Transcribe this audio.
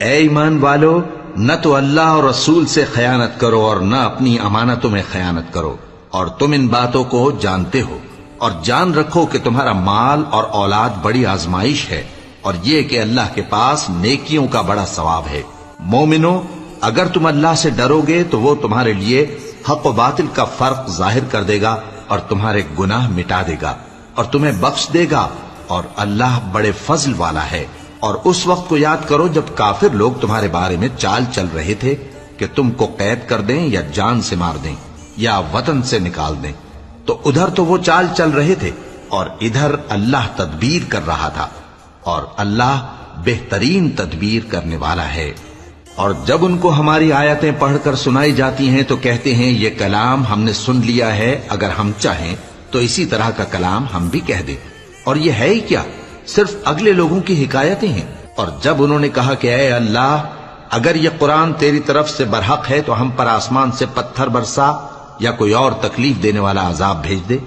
اے ایمان والو، نہ تو اللہ اور رسول سے خیانت کرو اور نہ اپنی امانتوں میں خیانت کرو، اور تم ان باتوں کو جانتے ہو، اور جان رکھو کہ تمہارا مال اور اولاد بڑی آزمائش ہے، اور یہ کہ اللہ کے پاس نیکیوں کا بڑا ثواب ہے۔ مومنو، اگر تم اللہ سے ڈرو گے تو وہ تمہارے لیے حق و باطل کا فرق ظاہر کر دے گا اور تمہارے گناہ مٹا دے گا اور تمہیں بخش دے گا، اور اللہ بڑے فضل والا ہے۔ اور اس وقت کو یاد کرو جب کافر لوگ تمہارے بارے میں چال چل رہے تھے کہ تم کو قید کر دیں یا جان سے مار دیں یا وطن سے نکال دیں، تو ادھر تو وہ چال چل رہے تھے اور ادھر اللہ تدبیر کر رہا تھا، اور اللہ بہترین تدبیر کرنے والا ہے۔ اور جب ان کو ہماری آیتیں پڑھ کر سنائی جاتی ہیں تو کہتے ہیں یہ کلام ہم نے سن لیا ہے، اگر ہم چاہیں تو اسی طرح کا کلام ہم بھی کہہ دیں، اور یہ ہے ہی کیا، صرف اگلے لوگوں کی حکایتیں ہیں۔ اور جب انہوں نے کہا کہ اے اللہ، اگر یہ قرآن تیری طرف سے برحق ہے تو ہم پر آسمان سے پتھر برسا یا کوئی اور تکلیف دینے والا عذاب بھیج دے،